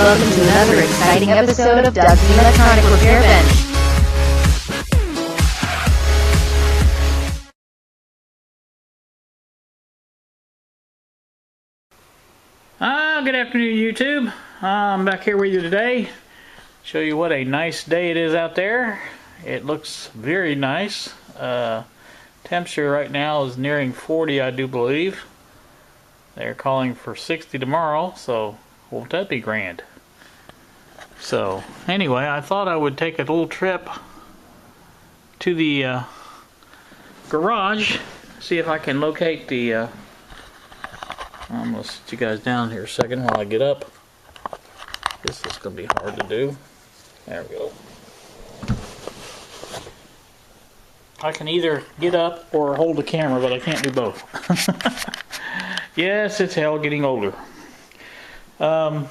welcome to another exciting episode of Doug's Electronic Repair Bench. Good afternoon, YouTube. I'm back here with you today. Show you what a nice day it is out there. It looks very nice. Temperature right now is nearing 40, I do believe. They're calling for 60 tomorrow, so won't that be grand? So anyway, I thought I would take a little trip to the garage, see if I can locate the I'm going to sit you guys down here a second while I get up. This is going to be hard to do. There we go. I can either get up or hold the camera, but I can't do both. Yes, it's hell getting older. Like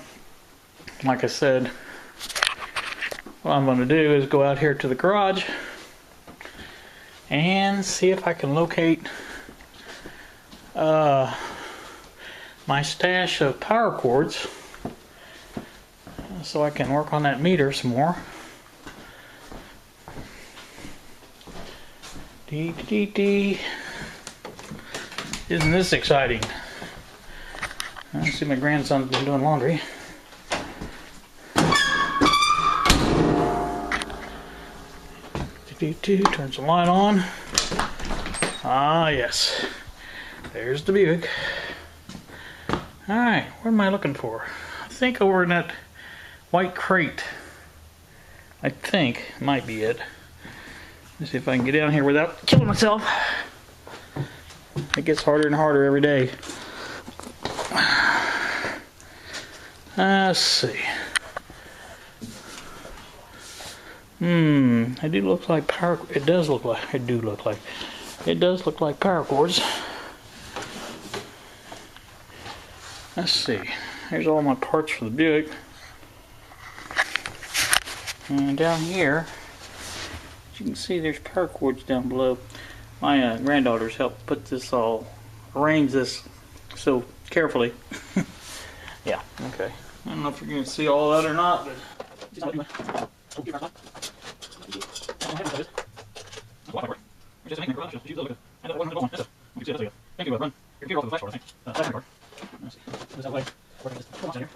I said, what I'm going to do is go out here to the garage and see if I can locate my stash of power cords so I can work on that meter some more. Isn't this exciting? I see my grandson's been doing laundry. Turns the light on. Ah, yes. There's the Buick. Alright, what am I looking for? I think over in that white crate. I think might be it. Let's see if I can get down here without killing myself. It gets harder and harder every day. Let's see. It do look like power. It does look like. It does look like power cords. Let's see. Here's all my parts for the Buick. And down here, as you can see, there's power cords down below. My granddaughters helped put this all, arrange this so carefully. Yeah, okay. I don't know if you're going to see all that or not, but thank you, run. You're off the flashlight, I think. Let's see. Is that way? Where is it? Come on, here.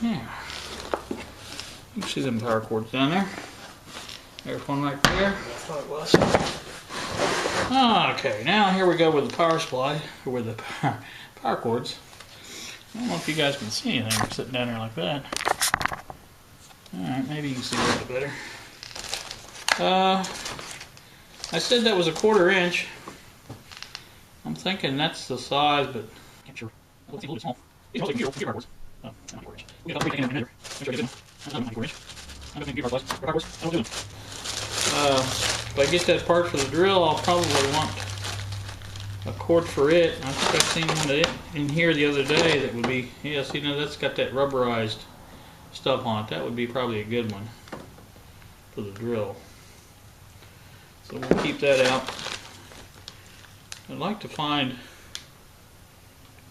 Yeah. You can see them power cords down there. There's one right there. That's what it was. Okay, now here we go with the power supply, or with the power cords. I don't know if you guys can see anything sitting down there like that. Alright, maybe you can see a little bit better. I said that was a 1/4 inch. I'm thinking that's the size, but I'm sure. It's a little bit small. It's also a gear cords. Oh, not 1/4 inch. We got 3 taken in there. Make sure I get them. That's not 1/4 inch. I'm going to gear cords. Power cords. I don't do them. If I get that part for the drill, I'll probably want a cord for it. I think I've seen one in here the other day that would be, yeah, see now that's got that rubberized stuff on it. That would be probably a good one for the drill. So we'll keep that out. I'd like to find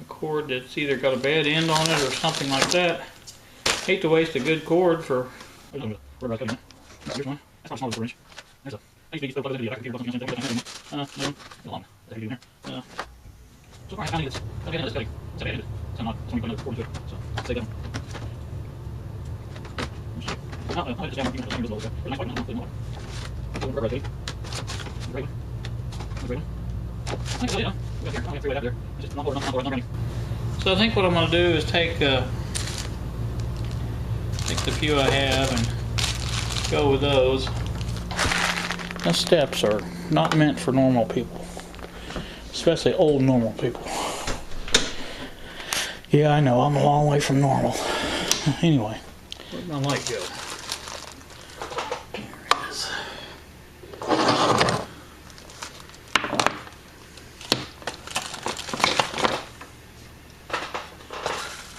a cord that's either got a bad end on it or something like that. Hate to waste a good cord for. Here's one. That's not small, 1/4 inch. There's a. I used to plug it into the electric gearbox. No, long. That's how you do there. So far I found it's okay. It's got it's okay. So not something put another cord to it. So stay down. I just found one. Nice one. Not put more. Right. Right. Right. So I think what I'm going to do is take the few I have and go with those. Those steps are not meant for normal people, especially old normal people. Yeah, I know, I'm a long way from normal. Anyway, where'd my light go? Here it is.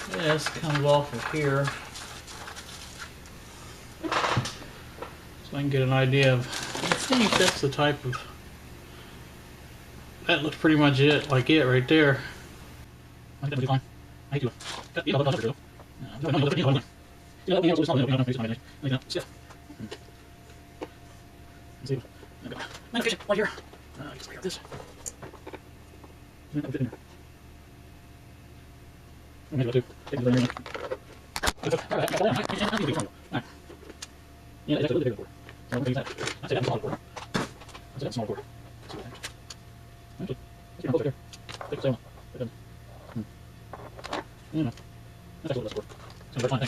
This comes off of here. So I can get an idea of, I think that's the type of, that looks pretty much it, like it right there. I think that'll be fine. I hate to cut the other though. Right here. Let's grab this. Fit in there. Maybe I'll do. Take it in there. Yeah, that's a little bit bigger. So what do you think? I say that's a small cord. I say that's a small cord. Actually, let's get closer here. Take the same one. You know, that's a little less cord. It's going to be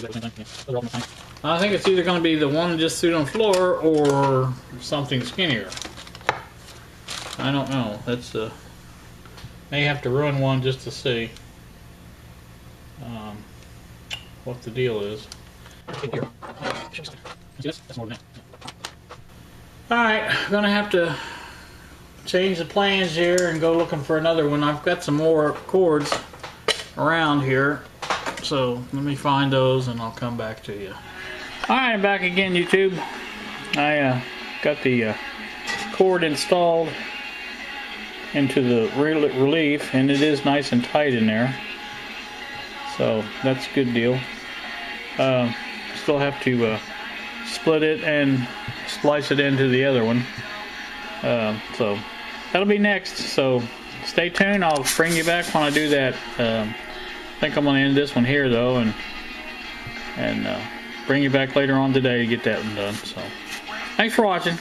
the same thing. Yeah, those are all the same. I think it's either going to be the one just through on the floor or something skinnier. I don't know. That's may have to run one just to see what the deal is. Here. See this? That's more than that. Alright, I'm gonna have to change the plans here and go looking for another one. I've got some more cords around here, so let me find those and I'll come back to you. Alright, I'm back again, YouTube. I got the cord installed into the relief, and it is nice and tight in there, so that's a good deal. Still have to split it and splice it into the other one, so that'll be next, so stay tuned. I'll bring you back when I do that. I think I'm going to end this one here though, and bring you back later on today to get that one done. So thanks for watching.